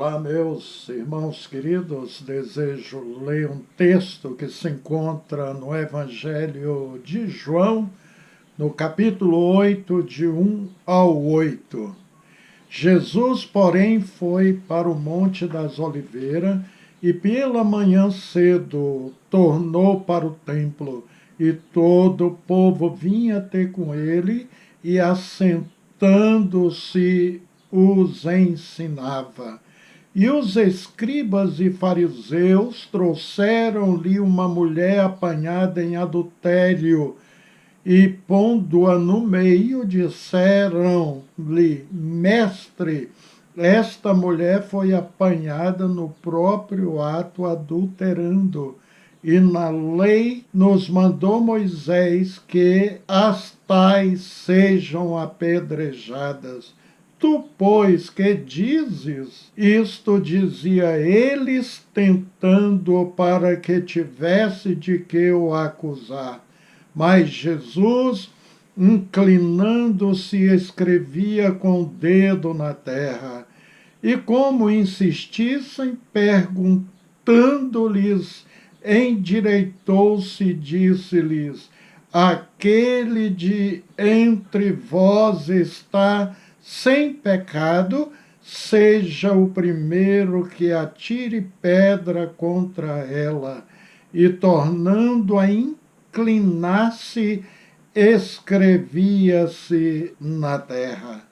Olá, meus irmãos queridos, desejo ler um texto que se encontra no Evangelho de João, no capítulo 8, de 1 ao 8. Jesus, porém, foi para o Monte das Oliveiras e pela manhã cedo tornou para o templo, e todo o povo vinha ter com ele, e assentando-se os ensinava. E os escribas e fariseus trouxeram-lhe uma mulher apanhada em adultério, e pondo-a no meio, disseram-lhe: Mestre, esta mulher foi apanhada no próprio ato adulterando, e na lei nos mandou Moisés que as tais sejam apedrejadas. Tu, pois, que dizes? Isto dizia eles, tentando para que tivesse de que o acusar. Mas Jesus, inclinando-se, escrevia com o dedo na terra. E como insistissem, perguntando-lhes, endireitou-se e disse-lhes: aquele de entre vós está sem pecado, seja o primeiro que atire pedra contra ela. E tornando a inclinar-se, escrevia-se na terra.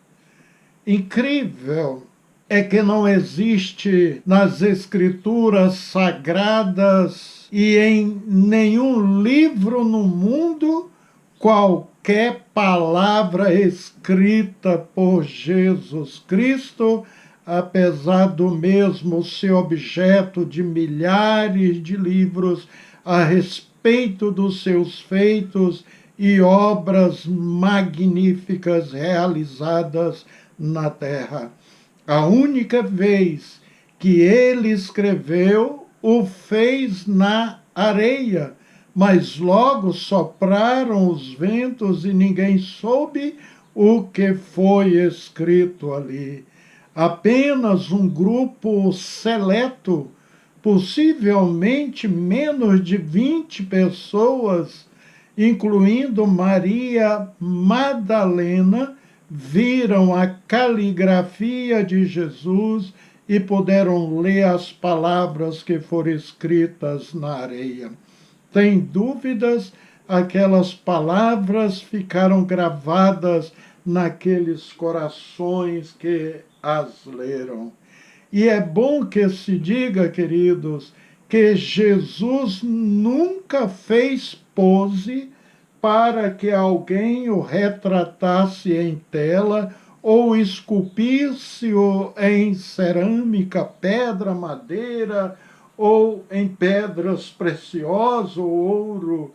Incrível é que não existe nas Escrituras Sagradas e em nenhum livro no mundo qualquer palavra escrita por Jesus Cristo, apesar do mesmo ser objeto de milhares de livros a respeito dos seus feitos e obras magníficas realizadas na terra. A única vez que ele escreveu, o fez na areia, mas logo sopraram os ventos e ninguém soube o que foi escrito ali. Apenas um grupo seleto, possivelmente menos de 20 pessoas, incluindo Maria Madalena, viram a caligrafia de Jesus e puderam ler as palavras que foram escritas na areia. Sem dúvidas, aquelas palavras ficaram gravadas naqueles corações que as leram. E é bom que se diga, queridos, que Jesus nunca fez pose para que alguém o retratasse em tela ou esculpisse-o em cerâmica, pedra, madeira, ou em pedras preciosas, ou ouro.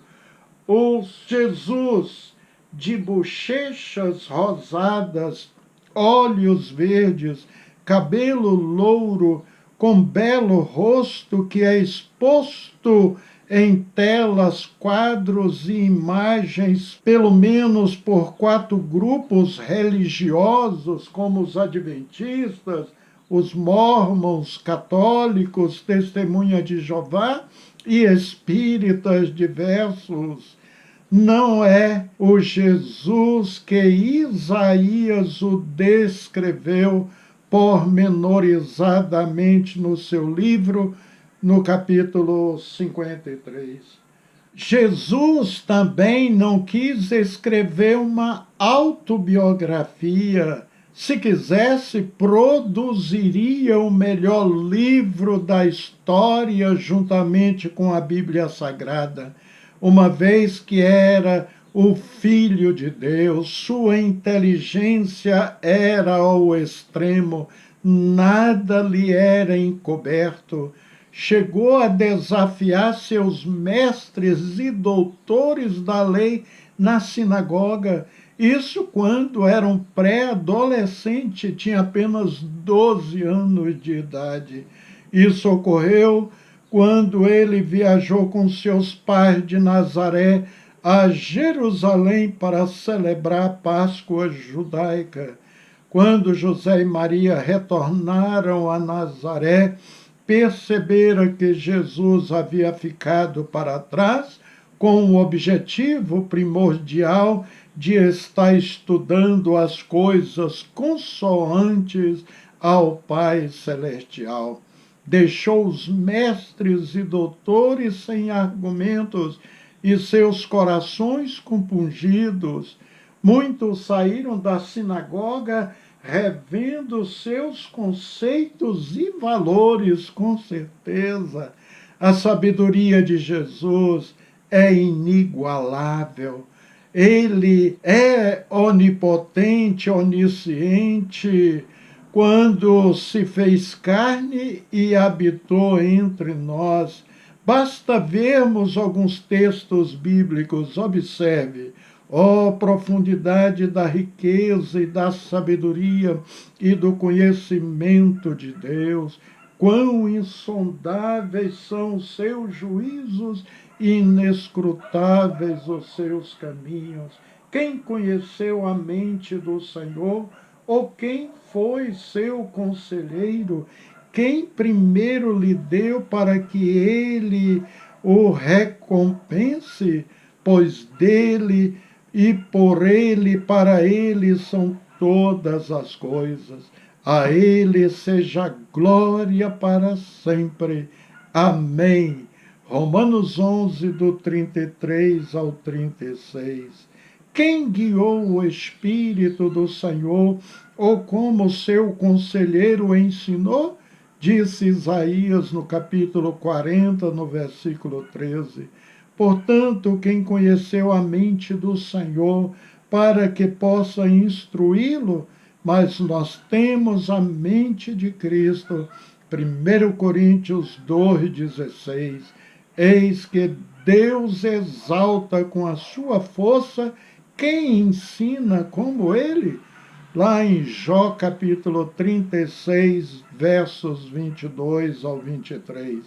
O Jesus de bochechas rosadas, olhos verdes, cabelo louro, com belo rosto que é exposto em telas, quadros e imagens, pelo menos por 4 grupos religiosos, como os adventistas, os mórmons, católicos, testemunha de Jeová e espíritas diversos. Não é o Jesus que Isaías o descreveu pormenorizadamente no seu livro, no capítulo 53. Jesus também não quis escrever uma autobiografia. Se quisesse, produziria o melhor livro da história juntamente com a Bíblia Sagrada, uma vez que era o Filho de Deus, sua inteligência era ao extremo, nada lhe era encoberto. Chegou a desafiar seus mestres e doutores da lei na sinagoga. Isso quando era um pré-adolescente, tinha apenas 12 anos de idade. Isso ocorreu quando ele viajou com seus pais de Nazaré a Jerusalém para celebrar a Páscoa judaica. Quando José e Maria retornaram a Nazaré, perceberam que Jesus havia ficado para trás, com o objetivo primordial de estar estudando as coisas consoantes ao Pai Celestial. Deixou os mestres e doutores sem argumentos e seus corações compungidos. Muitos saíram da sinagoga revendo seus conceitos e valores, com certeza. A sabedoria de Jesus é inigualável. Ele é onipotente, onisciente, quando se fez carne e habitou entre nós. Basta vermos alguns textos bíblicos, observe. Ó profundidade da riqueza e da sabedoria e do conhecimento de Deus! Quão insondáveis são os seus juízos e inescrutáveis os seus caminhos! Quem conheceu a mente do Senhor? Ou quem foi seu conselheiro? Quem primeiro lhe deu para que ele o recompense? Pois dele e por ele, para ele são todas as coisas. A ele seja glória para sempre. Amém. Romanos 11, do 33 ao 36. Quem guiou o Espírito do Senhor, ou como seu conselheiro ensinou? Disse Isaías no capítulo 40, no versículo 13. Portanto, quem conheceu a mente do Senhor para que possa instruí-lo? Mas nós temos a mente de Cristo. 1 Coríntios 2,16. Eis que Deus exalta com a sua força quem ensina como ele. Lá em Jó capítulo 36, versos 22 ao 23.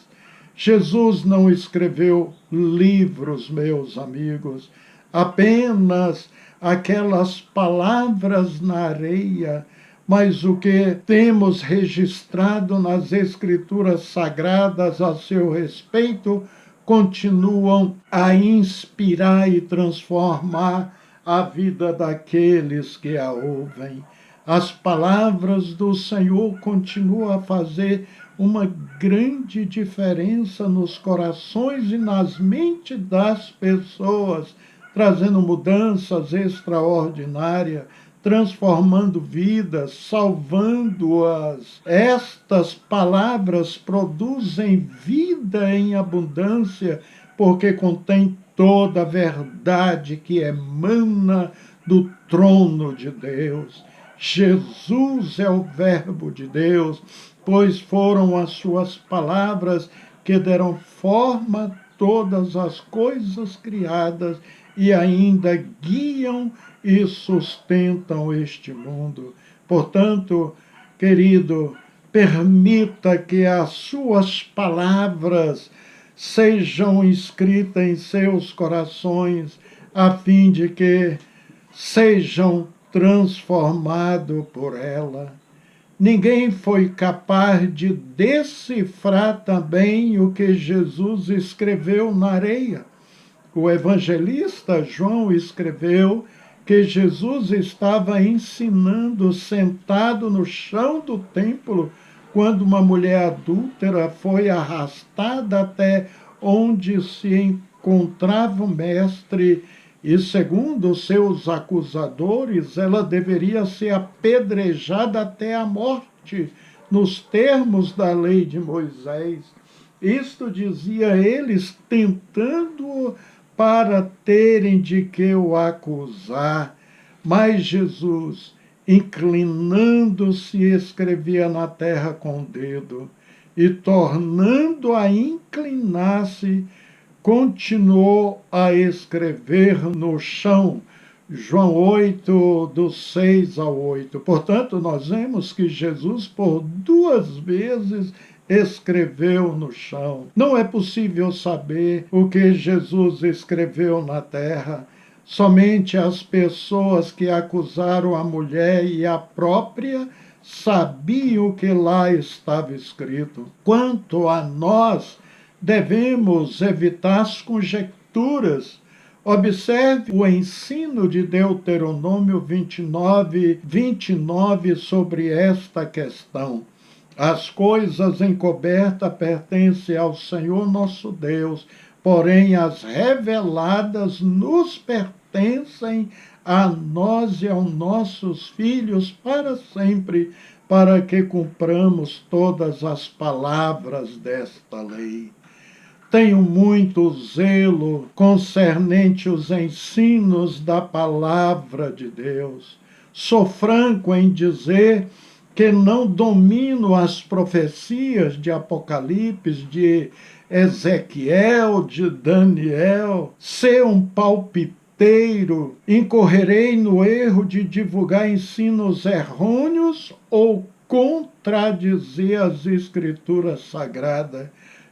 Jesus não escreveu livros, meus amigos, apenas aquelas palavras na areia, mas o que temos registrado nas Escrituras Sagradas a seu respeito continuam a inspirar e transformar a vida daqueles que a ouvem. As palavras do Senhor continuam a fazer uma grande diferença nos corações e nas mentes das pessoas, trazendo mudanças extraordinárias, transformando vidas, salvando-as. Estas palavras produzem vida em abundância, porque contém toda a verdade que emana do trono de Deus. Jesus é o Verbo de Deus, pois foram as suas palavras que deram forma a todas as coisas criadas e ainda guiam e sustentam este mundo. Portanto, querido, permita que as suas palavras sejam escritas em seus corações, a fim de que sejam transformados por ela. Ninguém foi capaz de decifrar também o que Jesus escreveu na areia. O evangelista João escreveu que Jesus estava ensinando sentado no chão do templo quando uma mulher adúltera foi arrastada até onde se encontrava o mestre e, segundo seus acusadores, ela deveria ser apedrejada até a morte, nos termos da lei de Moisés. Isto dizia eles, tentando para terem de que o acusar. Mas Jesus, inclinando-se, escrevia na terra com o dedo, e tornando a inclinar-se, continuou a escrever no chão. João 8, do 6 ao 8. Portanto, nós vemos que Jesus, por 2 vezes, escreveu no chão. Não é possível saber o que Jesus escreveu na terra. Somente as pessoas que acusaram a mulher e a própria sabiam o que lá estava escrito. Quanto a nós, devemos evitar as conjecturas. Observe o ensino de Deuteronômio 29 sobre esta questão. As coisas encobertas pertencem ao Senhor nosso Deus, porém as reveladas nos pertencem a nós e aos nossos filhos para sempre, para que cumpramos todas as palavras desta lei. Tenho muito zelo concernente os ensinos da palavra de Deus. Sou franco em dizer que não domino as profecias de Apocalipse, de Ezequiel, de Daniel. Ser um palpiteiro, incorrerei no erro de divulgar ensinos errôneos ou contradizer as escrituras sagradas.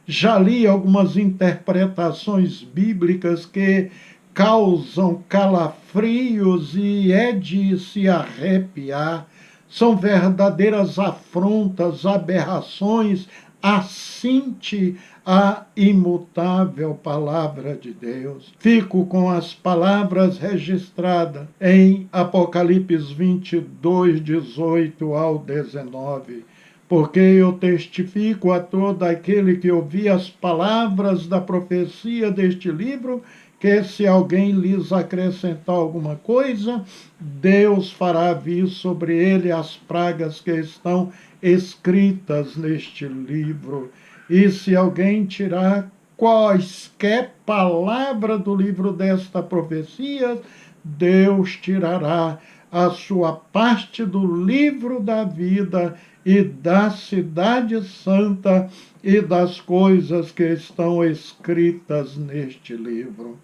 Já li algumas interpretações bíblicas que causam calafrios e é de se arrepiar. São verdadeiras afrontas, aberrações, assinte a imutável palavra de Deus. Fico com as palavras registradas em Apocalipse 22, 18 ao 19. Porque eu testifico a todo aquele que ouvir as palavras da profecia deste livro, que se alguém lhes acrescentar alguma coisa, Deus fará vir sobre ele as pragas que estão escritas neste livro. E se alguém tirar quaisquer palavra do livro desta profecia, Deus tirará a sua parte do livro da vida e da cidade santa e das coisas que estão escritas neste livro.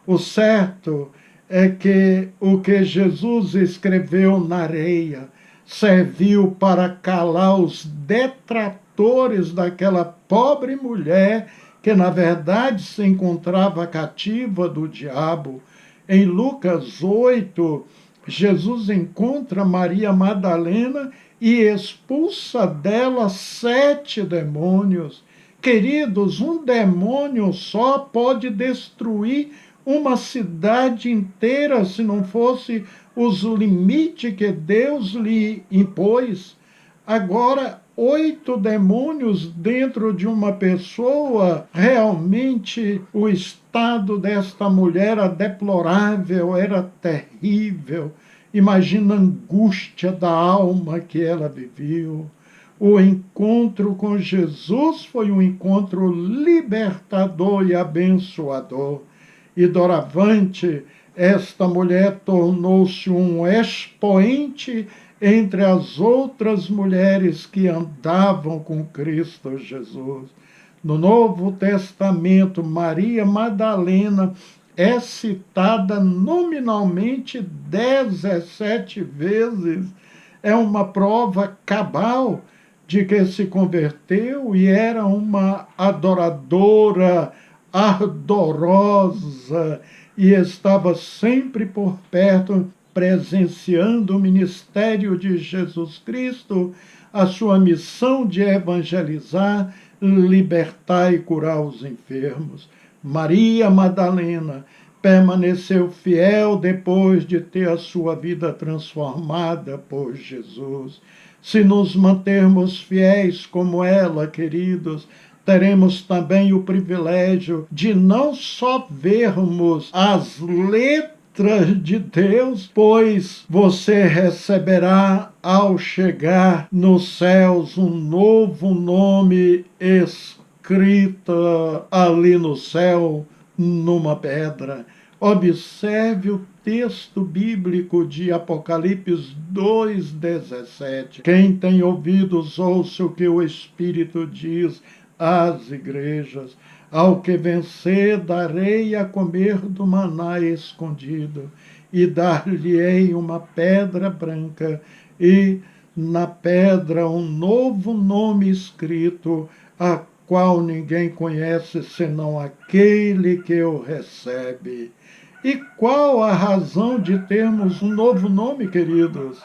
O certo é que o que Jesus escreveu na areia serviu para calar os detratores daquela pobre mulher que, na verdade, se encontrava cativa do diabo. Em Lucas 8, Jesus encontra Maria Madalena e expulsa dela 7 demônios. Queridos, um demônio só pode destruir uma cidade inteira se não fosse os limites que Deus lhe impôs. Agora, 8 demônios dentro de uma pessoa, realmente o estado desta mulher era deplorável, era terrível. Imagina a angústia da alma que ela viveu. O encontro com Jesus foi um encontro libertador e abençoador. E doravante, esta mulher tornou-se um expoente entre as outras mulheres que andavam com Cristo Jesus. No Novo Testamento, Maria Madalena é citada nominalmente 17 vezes. É uma prova cabal de que se converteu e era uma adoradora ardorosa e estava sempre por perto, presenciando o ministério de Jesus Cristo, a sua missão de evangelizar, libertar e curar os enfermos. Maria Madalena permaneceu fiel depois de ter a sua vida transformada por Jesus. Se nos mantermos fiéis como ela, queridos, teremos também o privilégio de não só vermos as letras de Deus, pois você receberá ao chegar nos céus um novo nome escrito ali no céu, numa pedra. Observe o texto bíblico de Apocalipse 2,17. Quem tem ouvidos, ouça o que o Espírito diz às igrejas. Ao que vencer, darei a comer do maná escondido, e dar-lhe-ei uma pedra branca, e na pedra um novo nome escrito, a qual ninguém conhece senão aquele que o recebe. E qual a razão de termos um novo nome, queridos?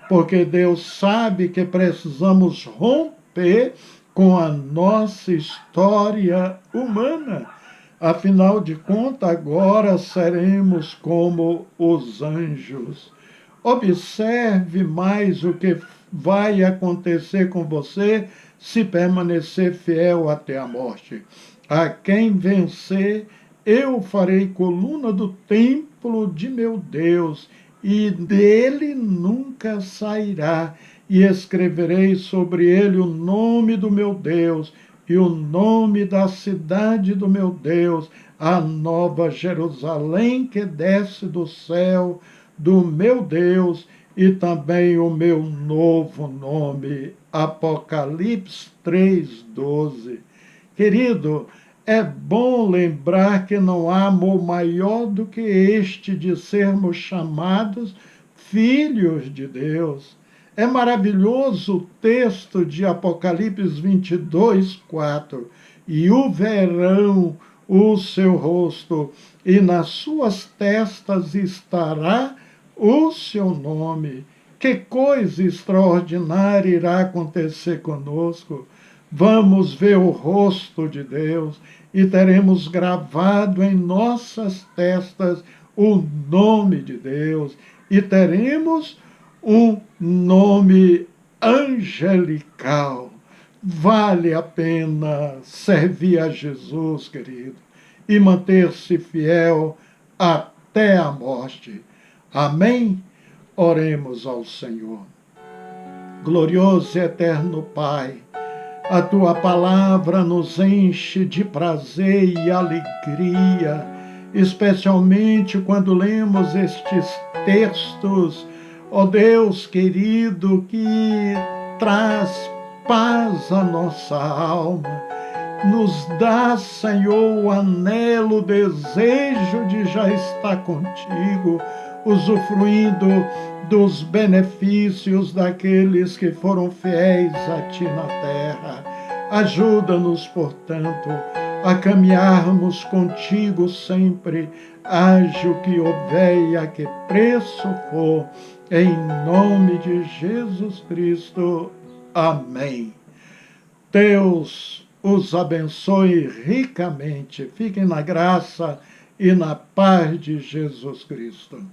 Porque Deus sabe que precisamos romper com a nossa história humana. Afinal de contas, agora seremos como os anjos. Observe mais o que vai acontecer com você se permanecer fiel até a morte. A quem vencer, eu farei coluna do templo de meu Deus, e dele nunca sairá, e escreverei sobre ele o nome do meu Deus, e o nome da cidade do meu Deus, a nova Jerusalém que desce do céu, do meu Deus, e também o meu novo nome. Apocalipse 3:12. Querido, é bom lembrar que não há amor maior do que este de sermos chamados filhos de Deus. É maravilhoso o texto de Apocalipse 22:4. E o verão o seu rosto, e nas suas testas estará o seu nome. Que coisa extraordinária irá acontecer conosco. Vamos ver o rosto de Deus e teremos gravado em nossas testas o nome de Deus, e teremos um nome angelical. Vale a pena servir a Jesus, querido, e manter-se fiel até a morte. Amém? Oremos ao Senhor. Glorioso e eterno Pai, a Tua palavra nos enche de prazer e alegria, especialmente quando lemos estes textos, ó Deus querido, que traz paz à nossa alma. Nos dá, Senhor, o anelo, o desejo de já estar contigo, usufruindo dos benefícios daqueles que foram fiéis a Ti na terra. Ajuda-nos, portanto, a caminharmos contigo sempre, haja o que houver e a que preço for, em nome de Jesus Cristo. Amém. Deus os abençoe ricamente. Fiquem na graça e na paz de Jesus Cristo.